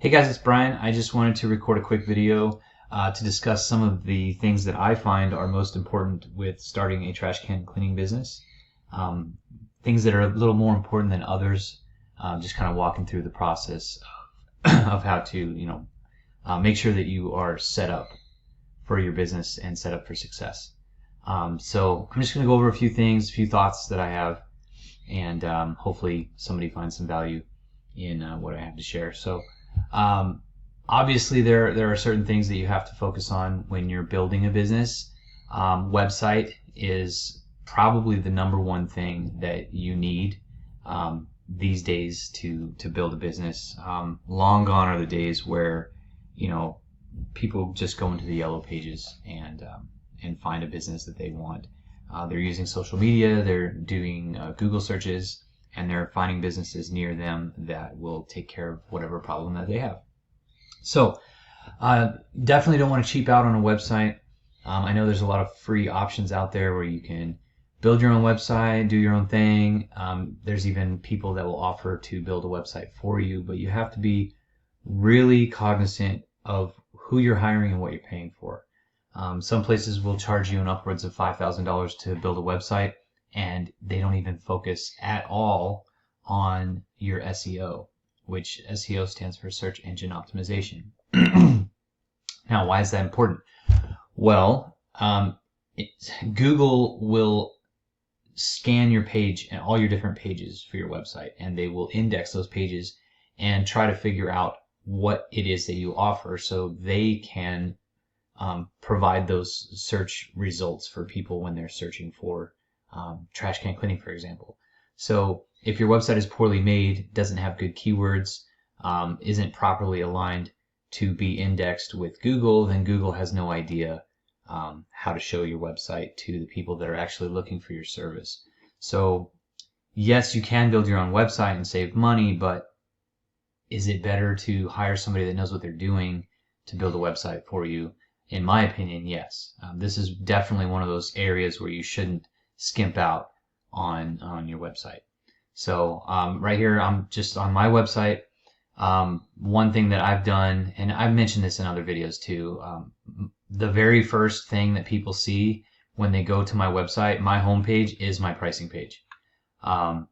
Hey guys, it's Brian. I just wanted to record a quick video to discuss some of the things that I find are most important with starting a trash can cleaning business. Um, Things that are a little more important than others. Just kind of walking through the process of how to, make sure that you are set up for your business and set up for success. So I'm just going to go over a few things, a few thoughts that I have, and hopefully somebody finds some value in what I have to share. So um, obviously there are certain things that you have to focus on when you're building a business. Website is probably the number one thing that you need these days to build a business. Long gone are the days where people just go into the yellow pages and find a business that they want. They're using social media, they're doing Google searches, and they're finding businesses near them that will take care of whatever problem that they have. So definitely don't want to cheap out on a website. I know there's a lot of free options out there where you can build your own website, do your own thing. There's even people that will offer to build a website for you, but you have to be really cognizant of who you're hiring and what you're paying for. Some places will charge you an upwards of $5,000 to build a website, and they don't even focus at all on your SEO, which SEO stands for search engine optimization. Now, why is that important? Well, Google will scan your page and all your different pages for your website, and they will index those pages and try to figure out what it is that you offer so they can provide those search results for people when they're searching for trash can cleaning, for example. So if your website is poorly made, doesn't have good keywords, isn't properly aligned to be indexed with Google, then Google has no idea how to show your website to the people that are actually looking for your service. So yes, you can build your own website and save money, but is it better to hire somebody that knows what they're doing to build a website for you? In my opinion, yes. This is definitely one of those areas where you shouldn't skimp out on your website. So right here, I'm just on my website. One thing that I've done, and I've mentioned this in other videos too, the very first thing that people see when they go to my website, my homepage, is my pricing page. All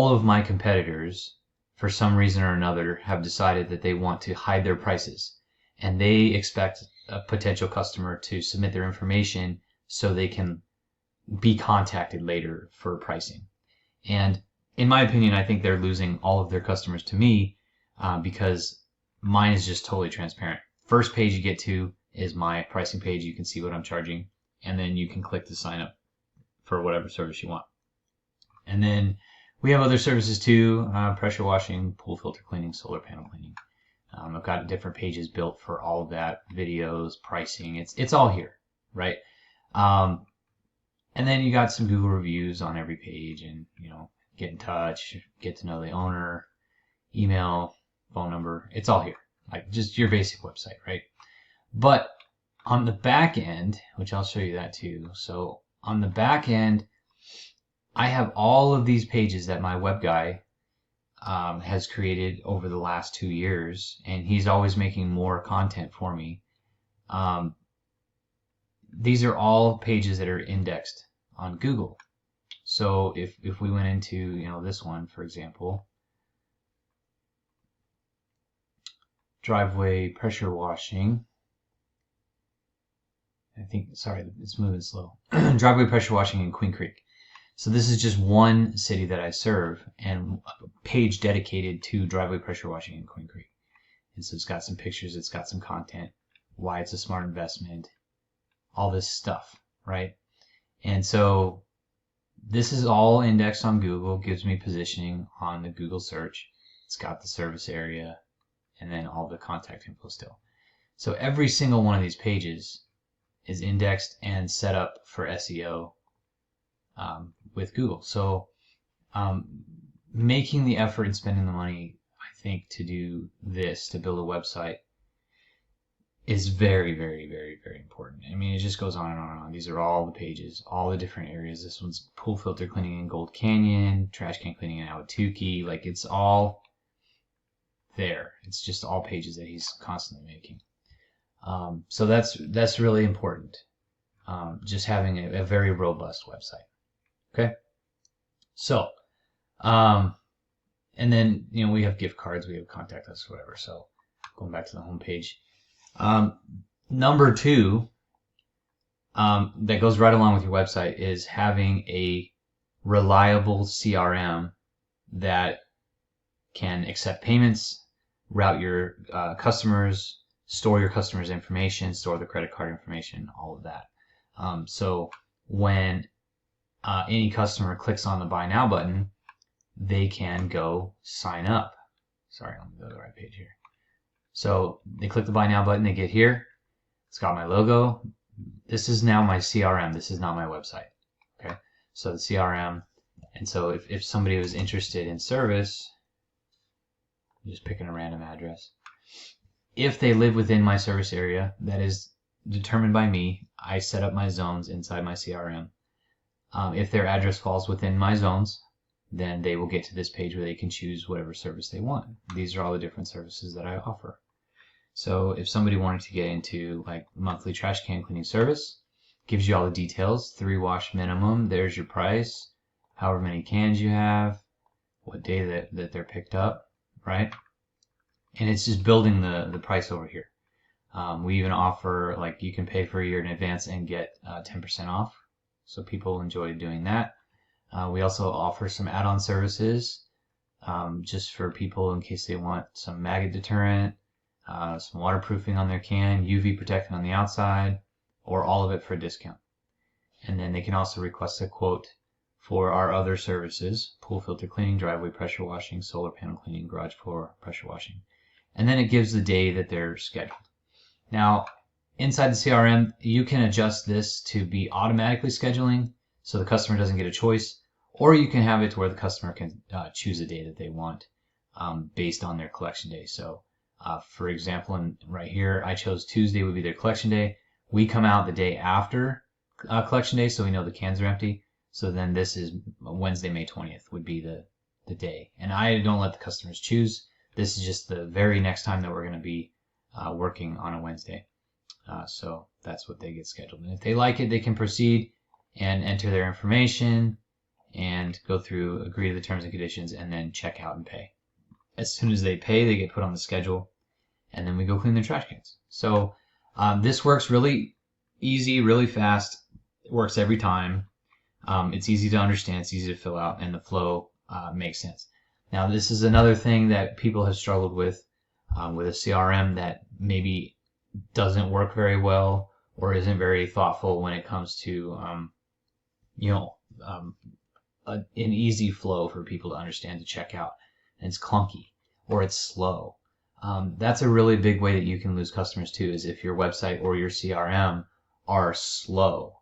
of my competitors, for some reason or another, have decided that they want to hide their prices, and they expect a potential customer to submit their information so they can be contacted later for pricing. And in my opinion, I think they're losing all of their customers to me because mine is just totally transparent. First page you get to is my pricing page. You can see what I'm charging, and then you can click to sign up for whatever service you want. And then we have other services too, pressure washing, pool filter cleaning, solar panel cleaning. I've got different pages built for all of that, videos, pricing. It's all here, right? And then you got some Google reviews on every page, and get in touch, get to know the owner, email, phone number. It's all here, like just your basic website, right? But on the back end, which I'll show you that too. So on the back end, I have all of these pages that my web guy has created over the last 2 years, and he's always making more content for me. These are all pages that are indexed on Google. So if we went into this one, for example, driveway pressure washing. Sorry, it's moving slow. Driveway pressure washing in Queen Creek. So this is just one city that I serve, and a page dedicated to driveway pressure washing in Queen Creek. And so it's got some pictures, it's got some content, why it's a smart investment, all this stuff, right? And so this is all indexed on Google, gives me positioning on the Google search. It's got the service area and then all the contact info still. So every single one of these pages is indexed and set up for SEO with Google. So making the effort and spending the money, I think, to do this, to build a website, is very, very, very, very important. I mean, it just goes on and on and on. These are all the pages, all the different areas. This one's pool filter cleaning in Gold Canyon, trash can cleaning in Ahwatukee. Like, it's all there. It's just all pages that he's constantly making. So that's really important. Just having a very robust website. Okay. So, and then, we have gift cards, we have contact us, whatever. So going back to the home page. Number two, that goes right along with your website is having a reliable CRM that can accept payments, route your customers, store your customers' information, store the credit card information, all of that. So when any customer clicks on the Buy Now button, they can go sign up. Sorry, let me go to the right page here. So they click the Buy Now button, they get here. It's got my logo. This is now my CRM. This is not my website. Okay, so the CRM. And so if somebody was interested in service, I'm just picking a random address. If they live within my service area, that is determined by me. I set up my zones inside my CRM. If their address falls within my zones, then they will get to this page where they can choose whatever service they want. These are all the different services that I offer. So if somebody wanted to get into like monthly trash can cleaning service, gives you all the details, 3 wash minimum, there's your price, however many cans you have, what day that they're picked up, right? And it's just building the price over here. We even offer, like, you can pay for a year in advance and get 10% off. So people enjoy doing that. We also offer some add-on services just for people in case they want some maggot deterrent, some waterproofing on their can, UV protectant on the outside, or all of it for a discount. And then they can also request a quote for our other services: pool filter cleaning, driveway pressure washing, solar panel cleaning, garage floor pressure washing. And then it gives the day that they're scheduled. Now, inside the CRM, you can adjust this to be automatically scheduling so the customer doesn't get a choice, or you can have it to where the customer can choose a day that they want based on their collection day. So, for example, right here, I chose Tuesday would be their collection day. We come out the day after collection day, so we know the cans are empty. So then this is Wednesday, May 20th would be the day. And I don't let the customers choose. This is just the very next time that we're going to be working on a Wednesday. So that's what they get scheduled. And if they like it, they can proceed and enter their information and go through, agree to the terms and conditions, and then check out and pay. As soon as they pay, they get put on the schedule, and then we go clean their trash cans. So this works really easy, really fast. It works every time. It's easy to understand, it's easy to fill out, and the flow makes sense. Now, this is another thing that people have struggled with a CRM that maybe doesn't work very well or isn't very thoughtful when it comes to an easy flow for people to understand, to check out. And it's clunky or it's slow. That's a really big way that you can lose customers too, is if your website or your CRM are slow,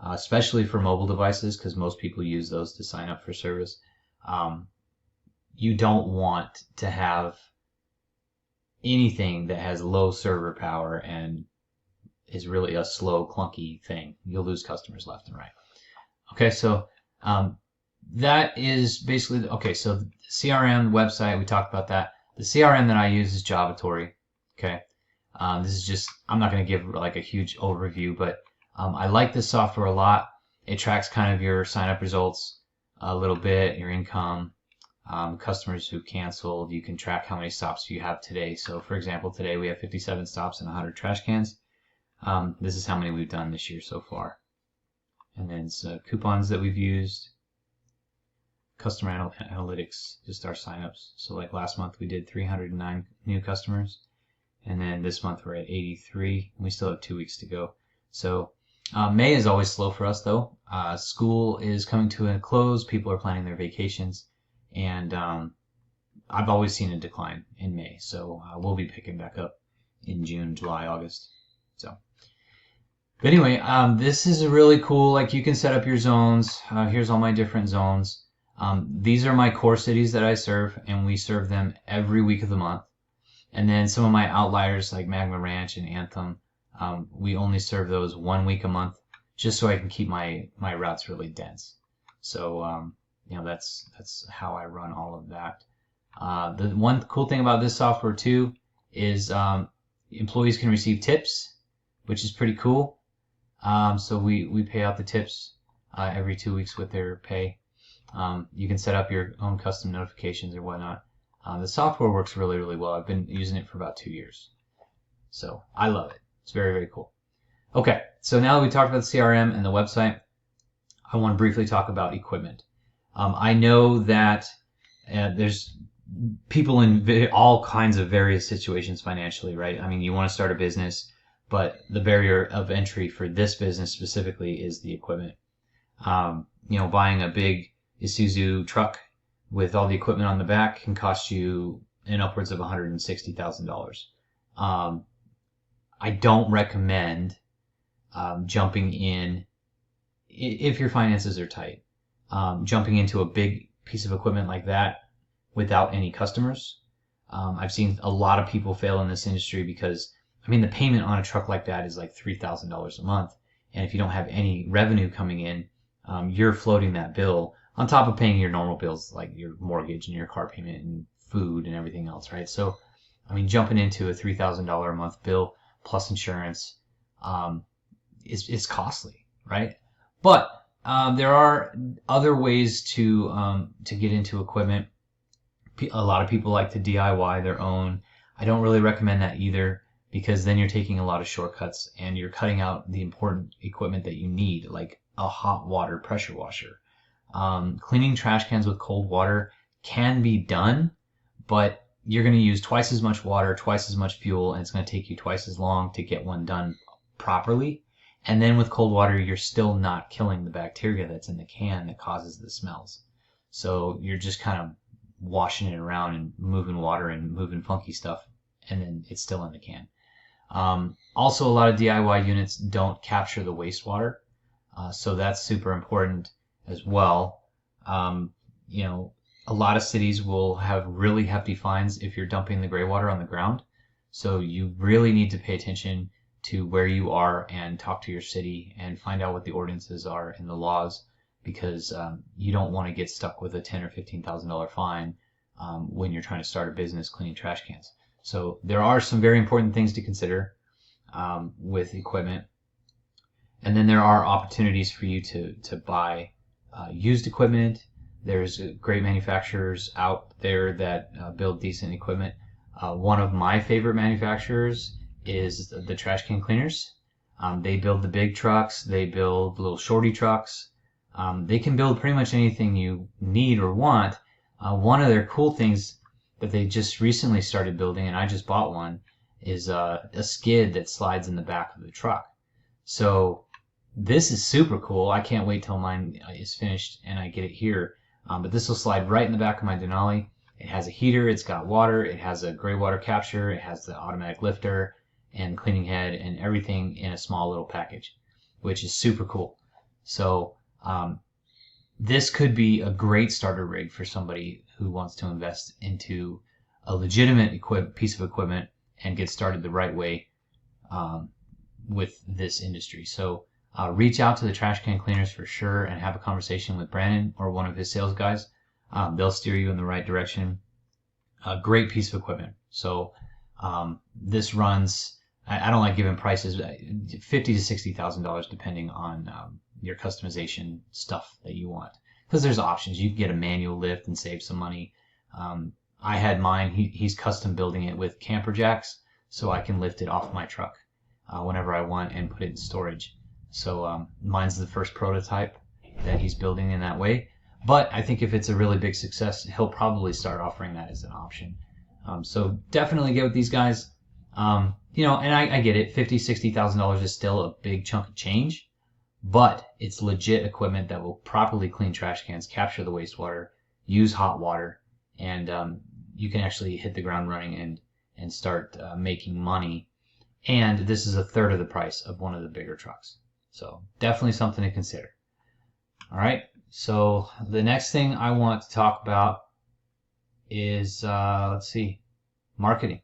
especially for mobile devices, because most people use those to sign up for service. You don't want to have anything that has low server power and is really a slow, clunky thing. You'll lose customers left and right. Okay, so that is basically, okay, so the CRM website, we talked about that. The CRM that I use is JavaTory. Okay, this is just, I'm not going to give like a huge overview, but I like this software a lot. It tracks kind of your sign-up results a little bit, your income, customers who canceled. You can track how many stops you have today. So for example, today we have 57 stops and 100 trash cans. This is how many we've done this year so far. And then coupons that we've used, customer analytics, just our signups. So like last month we did 309 new customers, and then this month we're at 83. We still have 2 weeks to go. So May is always slow for us though. School is coming to a close. People are planning their vacations, and I've always seen a decline in May. So we'll be picking back up in June, July, August. So. But anyway, this is really cool. Like, you can set up your zones. Here's all my different zones. These are my core cities that I serve, and we serve them every week of the month. And then some of my outliers like Magma Ranch and Anthem, we only serve those 1 week a month, just so I can keep my routes really dense. So that's how I run all of that. The one cool thing about this software too is employees can receive tips, which is pretty cool. So we pay out the tips every 2 weeks with their pay. You can set up your own custom notifications or whatnot. The software works really, really well. I've been using it for about 2 years. So I love it. It's very, very cool. Okay, so now that we talked about the CRM and the website, I want to briefly talk about equipment. I know that there's people in all kinds of various situations financially, right? I mean, you want to start a business, but the barrier of entry for this business specifically is the equipment. Buying a big Isuzu truck with all the equipment on the back can cost you in upwards of $160,000. I don't recommend jumping in if your finances are tight. Jumping into a big piece of equipment like that without any customers. I've seen a lot of people fail in this industry because, the payment on a truck like that is like $3,000 a month. And if you don't have any revenue coming in, you're floating that bill on top of paying your normal bills like your mortgage and your car payment and food and everything else, right? So, jumping into a $3,000 a month bill plus insurance is costly, right? But there are other ways to get into equipment. A lot of people like to DIY their own. I don't really recommend that either, because then you're taking a lot of shortcuts and you're cutting out the important equipment that you need, like a hot water pressure washer. Cleaning trash cans with cold water can be done, but you're going to use twice as much water, twice as much fuel, and it's going to take you twice as long to get one done properly. And then with cold water, you're still not killing the bacteria that's in the can that causes the smells. So you're just kind of washing it around and moving water and moving funky stuff, and then it's still in the can. Also, a lot of DIY units don't capture the wastewater, so that's super important as well. A lot of cities will have really hefty fines if you're dumping the gray water on the ground. So you really need to pay attention to where you are and talk to your city and find out what the ordinances are and the laws, because you don't want to get stuck with a $10,000 or $15,000 fine when you're trying to start a business cleaning trash cans. So there are some very important things to consider with equipment. And then there are opportunities for you to buy used equipment. There's great manufacturers out there that build decent equipment. One of my favorite manufacturers is the trash can cleaners. They build the big trucks. They build little shorty trucks. They can build pretty much anything you need or want. One of their cool things that they just recently started building, and I just bought one, is a skid that slides in the back of the truck. So this is super cool. I can't wait till mine is finished and I get it here. But this will slide right in the back of my Denali. It has a heater, it's got water, it has a gray water capture, it has the automatic lifter and cleaning head and everything in a small little package, which is super cool. So this could be a great starter rig for somebody who wants to invest into a legitimate piece of equipment and get started the right way with this industry. So reach out to the trash can cleaners for sure and have a conversation with Brandon or one of his sales guys. They'll steer you in the right direction. A great piece of equipment. So this runs, I don't like giving prices, $50,000 to $60,000 depending on your customization stuff that you want. Because there's options. You can get a manual lift and save some money. I had mine. He's custom building it with camper jacks, so I can lift it off my truck whenever I want and put it in storage. So mine's the first prototype that he's building in that way. But I think if it's a really big success, he'll probably start offering that as an option. So definitely get with these guys. And I get it. $50,000, $60,000 is still a big chunk of change, but it's legit equipment that will properly clean trash cans, capture the wastewater, use hot water, and you can actually hit the ground running and start making money. And this is a third of the price of one of the bigger trucks. So definitely something to consider. All right. So the next thing I want to talk about is, marketing.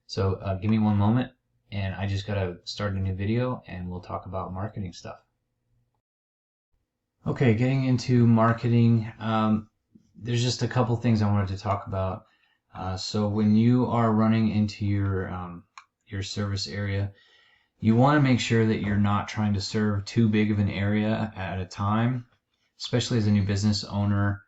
So give me one moment, and I just got to start a new video, and we'll talk about marketing stuff. Okay, getting into marketing, there's just a couple things I wanted to talk about. So when you are running into your service area, you want to make sure that you're not trying to serve too big of an area at a time, especially as a new business owner.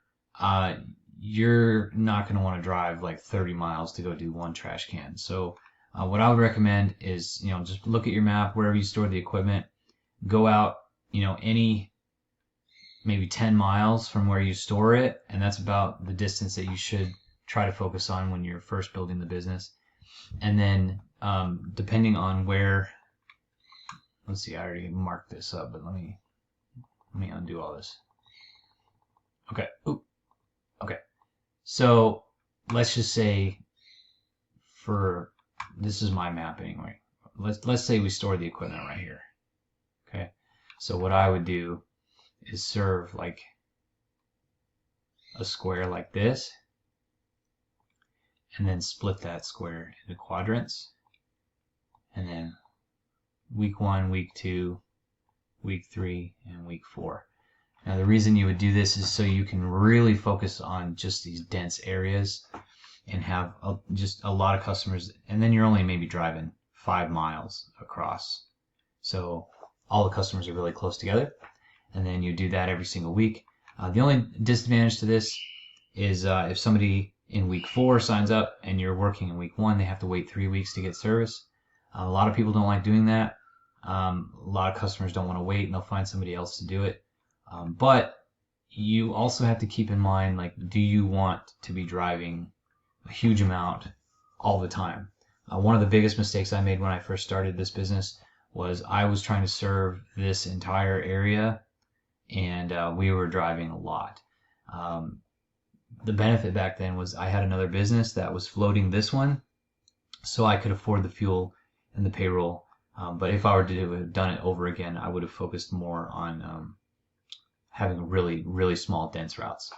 You're not going to want to drive like 30 miles to go do one trash can. So what I would recommend is, just look at your map, wherever you store the equipment, go out, any maybe 10 miles from where you store it, and that's about the distance that you should try to focus on when you're first building the business. And then depending on where, let's see, I already marked this up, but let me undo all this. Okay. Ooh. Okay. So let's just say, this is my map anyway. Let's say we store the equipment right here. Okay. So what I would do is serve like a square like this, and then split that square into quadrants, and then week 1, week 2, week 3, and week 4. Now the reason you would do this is so you can really focus on just these dense areas and have just a lot of customers, and then you're only maybe driving 5 miles across. So all the customers are really close together, and then you do that every single week. The only disadvantage to this is if somebody in week 4 signs up and you're working in week 1, they have to wait 3 weeks to get service. A lot of people don't like doing that. A lot of customers don't want to wait, and they'll find somebody else to do it. But you also have to keep in mind, like, do you want to be driving a huge amount all the time? One of the biggest mistakes I made when I first started this business was I was trying to serve this entire area, and we were driving a lot. The benefit back then was I had another business that was floating this one, so I could afford the fuel and the payroll. But if I were to have done it over again, I would have focused more on having really, really small, dense routes.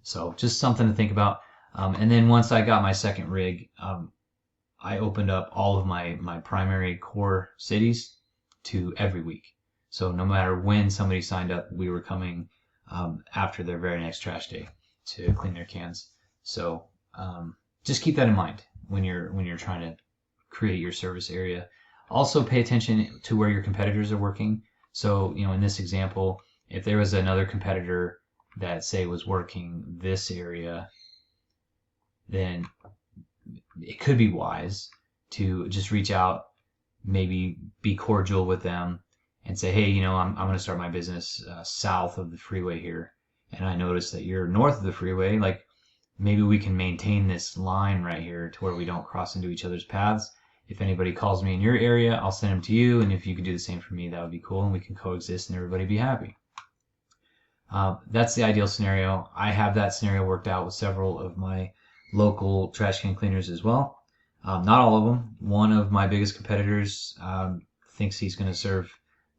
So just something to think about. And then once I got my second rig, I opened up all of my primary core cities to every week. So no matter when somebody signed up, we were coming after their very next trash day to clean their cans. So just keep that in mind when you're trying to create your service area. Also pay attention to where your competitors are working. So, in this example, if there was another competitor that, say, was working this area, then it could be wise to just reach out, maybe be cordial with them and say, hey, I'm going to start my business south of the freeway here, and I noticed that you're north of the freeway. Like, maybe we can maintain this line right here to where we don't cross into each other's paths. If anybody calls me in your area, I'll send them to you, and if you could do the same for me, that would be cool, and we can coexist and everybody be happy. That's the ideal scenario. I have that scenario worked out with several of my local trash can cleaners as well. Not all of them. One of my biggest competitors thinks he's going to serve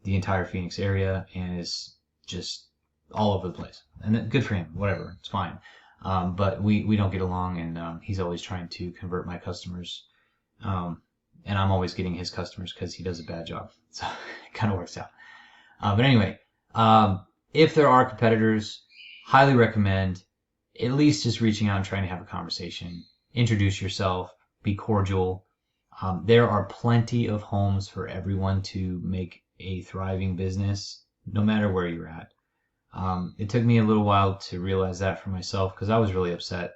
the entire Phoenix area and is just all over the place. And good for him, whatever, it's fine. But we don't get along, and he's always trying to convert my customers. And I'm always getting his customers because he does a bad job. So it kind of works out. But anyway, if there are competitors, highly recommend at least just reaching out and trying to have a conversation. Introduce yourself. Be cordial. There are plenty of homes for everyone to make a thriving business, no matter where you're at. It took me a little while to realize that for myself, because I was really upset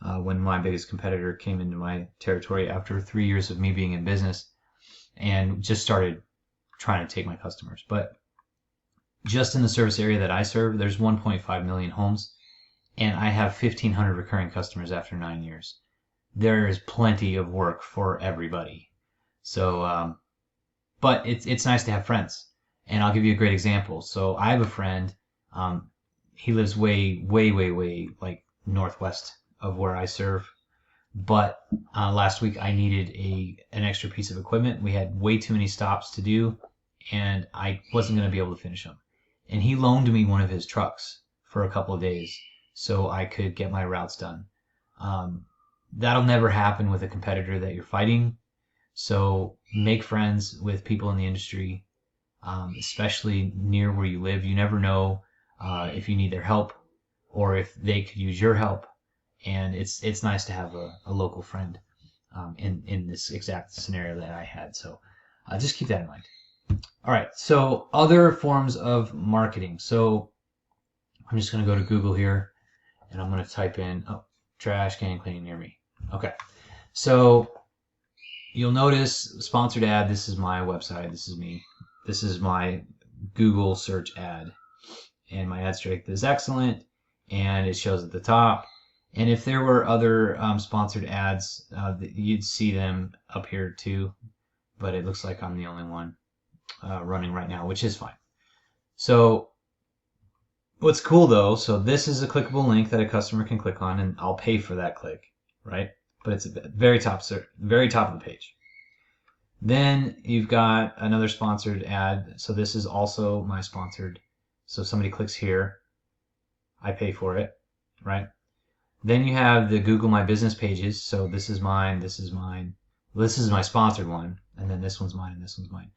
when my biggest competitor came into my territory after 3 years of me being in business and just started trying to take my customers. But just in the service area that I serve, there's 1.5 million homes, and I have 1,500 recurring customers after 9 years. There is plenty of work for everybody. So, but it's nice to have friends. And I'll give you a great example. So I have a friend, he lives way, like northwest of where I serve. But last week I needed an extra piece of equipment. We had way too many stops to do, and I wasn't going to be able to finish them. And he loaned me one of his trucks for a couple of days so I could get my routes done. That'll never happen with a competitor that you're fighting. So make friends with people in the industry, especially near where you live. You never know if you need their help or if they could use your help. and it's nice to have a local friend in this exact scenario that I had. So just keep that in mind. All right, so other forms of marketing. So I'm just going to go to Google here, and I'm going to type in trash can cleaning near me. Okay, so you'll notice sponsored ad. This is my website. This is me. This is my Google search ad, and my ad strength is excellent, and it shows at the top. And if there were other sponsored ads, you'd see them up here too, but it looks like I'm the only one running right now, which is fine. So what's cool though, so this is a clickable link that a customer can click on, and I'll pay for that click, right? But it's at the very top of the page. Then you've got another sponsored ad. So this is also my sponsored. So if somebody clicks here, I pay for it, right? Then you have the Google My Business pages. So this is mine, this is mine. This is my sponsored one, and then this one's mine, and this one's mine.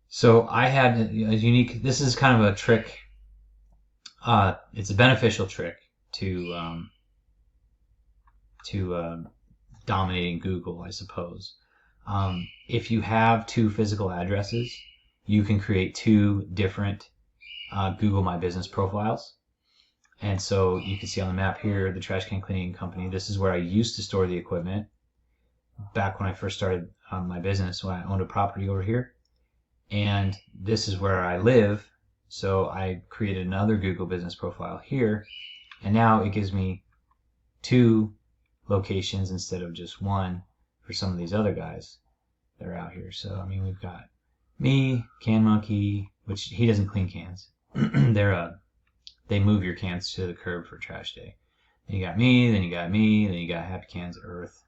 So I had a unique, this is kind of a trick. It's a beneficial trick to dominating Google, I suppose. If you have two physical addresses, you can create two different Google My Business profiles. And so you can see on the map here, the Trash Can Cleaning Company. This is where I used to store the equipment back when I first started my business, when I owned a property over here. And this is where I live. So I created another Google Business profile here. And now it gives me two locations instead of just one for some of these other guys that are out here. So, I mean, we've got me, Can Monkey, which he doesn't clean cans. They move your cans to the curb for trash day. Then you got me, then you got me, then you got Happy Cans Earth,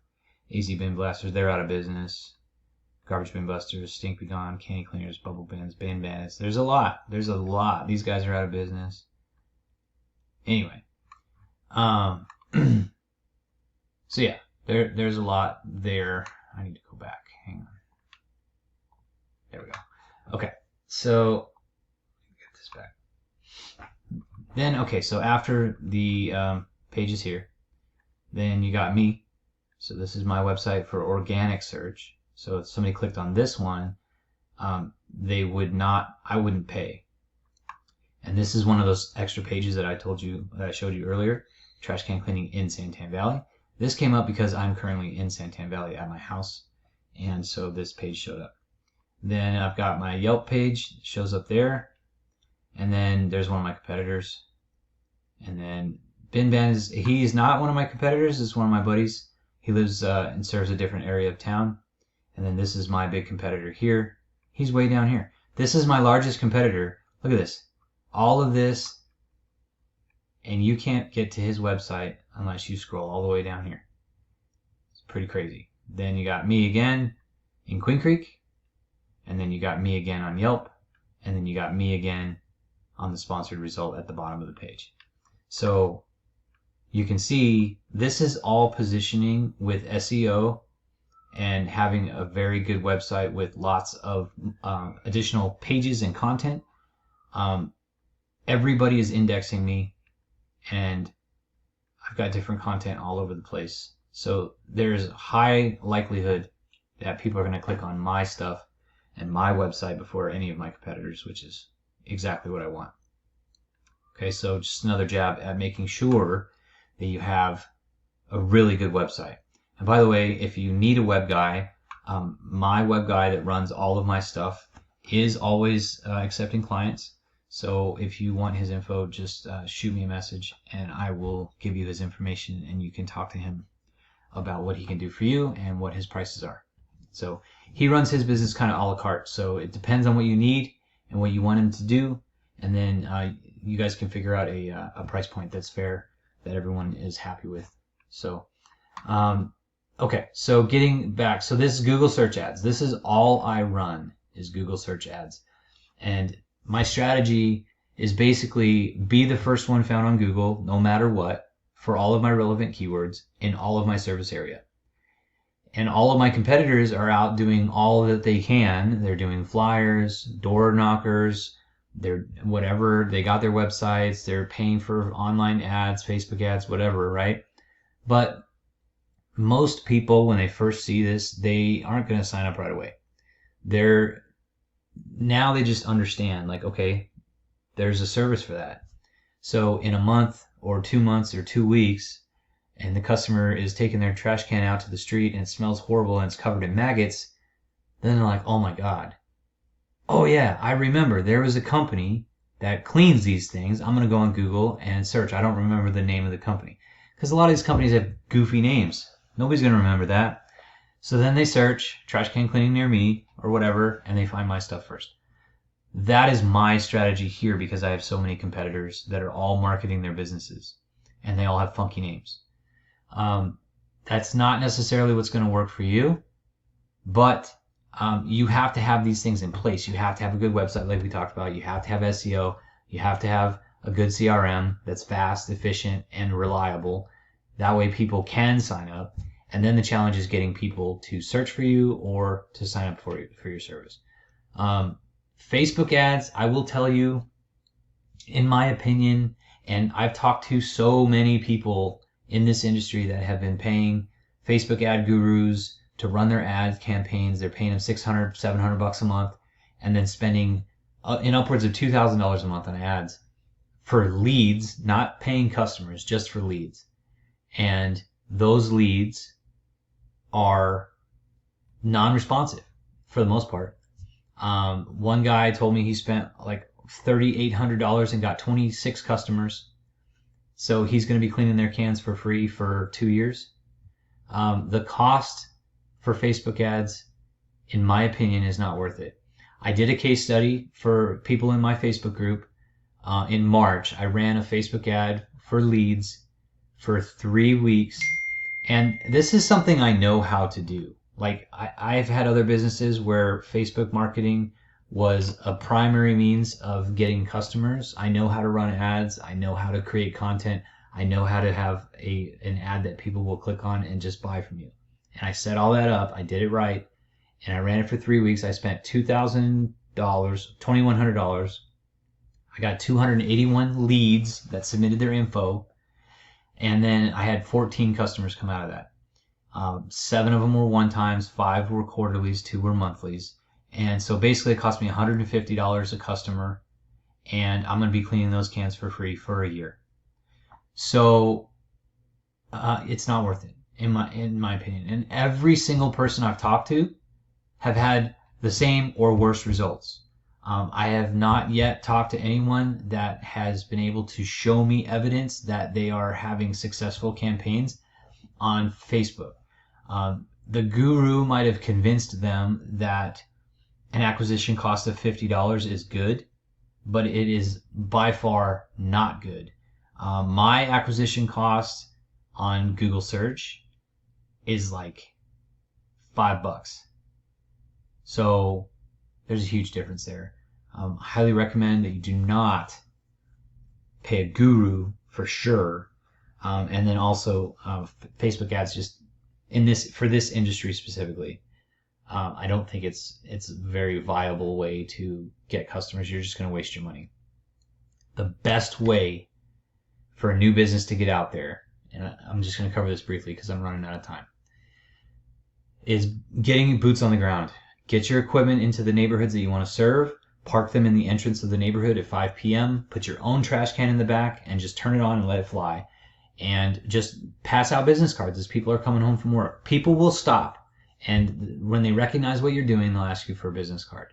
Easy Bin Blasters, they're out of business. Garbage Bin Busters, Stink Be Gone, Candy Cleaners, Bubble Bins, Bin Bandits. There's a lot. There's a lot. These guys are out of business. Anyway. So yeah, there's a lot there. I need to go back. Hang on. There we go. Okay. So get this back. Then, okay, so after the pages here, then you got me. So this is my website for organic search. So if somebody clicked on this one, I wouldn't pay. And this is one of those extra pages that I showed you earlier, trash can cleaning in Santan Valley. This came up because I'm currently in Santan Valley at my house, and so this page showed up. Then I've got my Yelp page, shows up there, and then there's one of my competitors. And then Bin Ban he's not one of my competitors, it's one of my buddies. He lives and serves a different area of town. And then this is my big competitor here. He's way down here. This is my largest competitor. Look at this. All of this, and you can't get to his website unless you scroll all the way down here. It's pretty crazy. Then you got me again in Queen Creek, and then you got me again on Yelp, and then you got me again on the sponsored result at the bottom of the page. So you can see this is all positioning with SEO and having a very good website with lots of additional pages and content. Everybody is indexing me, and I've got different content all over the place. So there's high likelihood that people are going to click on my stuff and my website before any of my competitors, which is exactly what I want. Okay, so just another jab at making sure that you have a really good website. And by the way, if you need a web guy, my web guy that runs all of my stuff is always accepting clients. So if you want his info, just shoot me a message and I will give you his information, and you can talk to him about what he can do for you and what his prices are. So he runs his business kind of a la carte. So it depends on what you need and what you want him to do. And then you guys can figure out a price point that's fair, that everyone is happy with. So, okay, so getting back, so this is Google search ads. This is all I run is Google search ads. And my strategy is basically be the first one found on Google, no matter what, for all of my relevant keywords in all of my service area. And all of my competitors are out doing all that they can. They're doing flyers, door knockers, they're whatever, they got their websites, they're paying for online ads, Facebook ads, whatever, right? But most people, when they first see this, they aren't going to sign up right away. Now they just understand, like, okay, there's a service for that. So in a month or 2 months or 2 weeks, and the customer is taking their trash can out to the street and it smells horrible and it's covered in maggots, then they're like, oh my God. Oh yeah, I remember there was a company that cleans these things. I'm going to go on Google and search. I don't remember the name of the company because a lot of these companies have goofy names. Nobody's going to remember that. So then they search trash can cleaning near me or whatever, and they find my stuff first. That is my strategy here because I have so many competitors that are all marketing their businesses and they all have funky names. That's not necessarily what's going to work for you, but you have to have these things in place. You have to have a good website like we talked about. You have to have SEO. You have to have a good CRM that's fast, efficient, and reliable. That way people can sign up. And then the challenge is getting people to search for you or to sign up for your service. Facebook ads, I will tell you, in my opinion, and I've talked to so many people in this industry that have been paying Facebook ad gurus to run their ad campaigns. They're paying them $600, $700 a month, and then spending in upwards of $2,000 a month on ads for leads, not paying customers, just for leads. And those leads are non-responsive for the most part. One guy told me he spent like $3,800 and got 26 customers. So he's going to be cleaning their cans for free for 2 years. The cost for Facebook ads, in my opinion, is not worth it. I did a case study for people in my Facebook group. In March, I ran a Facebook ad for leads for 3 weeks. And this is something I know how to do. Like I've had other businesses where Facebook marketing was a primary means of getting customers. I know how to run ads. I know how to create content. I know how to have an ad that people will click on and just buy from you. And I set all that up. I did it right. And I ran it for 3 weeks. I spent $2,000, $2,100. I got 281 leads that submitted their info. And then I had 14 customers come out of that. 7 of them were one-times, 5 were quarterlies, 2 were monthlies. And so basically it cost me $150 a customer, and I'm going to be cleaning those cans for free for a year. So it's not worth it, in my opinion. And every single person I've talked to have had the same or worse results. I have not yet talked to anyone that has been able to show me evidence that they are having successful campaigns on Facebook. The guru might have convinced them that an acquisition cost of $50 is good, but it is by far not good. My acquisition cost on Google search is like $5. So there's a huge difference there. I highly recommend that you do not pay a guru for sure. And then also Facebook ads, just for this industry specifically, I don't think it's a very viable way to get customers. You're just going to waste your money. The best way for a new business to get out there, and I'm just going to cover this briefly because I'm running out of time, is getting boots on the ground. Get your equipment into the neighborhoods that you want to serve. Park them in the entrance of the neighborhood at 5 p.m. Put your own trash can in the back and just turn it on and let it fly. And just pass out business cards as people are coming home from work. People will stop, and when they recognize what you're doing, they'll ask you for a business card.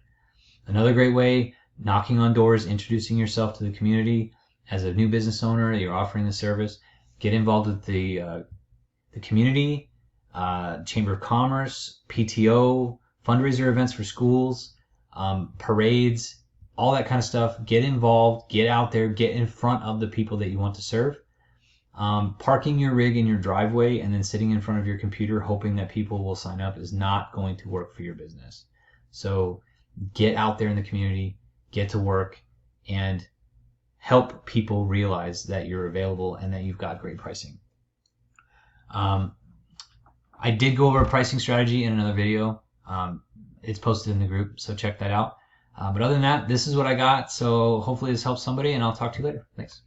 Another great way, knocking on doors, introducing yourself to the community. As a new business owner, you're offering the service. Get involved with the community, Chamber of Commerce, PTO, fundraiser events for schools, parades, all that kind of stuff. Get involved, get out there, get in front of the people that you want to serve. Parking your rig in your driveway and then sitting in front of your computer hoping that people will sign up is not going to work for your business. So get out there in the community, get to work, and help people realize that you're available and that you've got great pricing. I did go over a pricing strategy in another video. It's posted in the group, so check that out. But other than that, this is what I got. So hopefully this helps somebody, and I'll talk to you later. Thanks.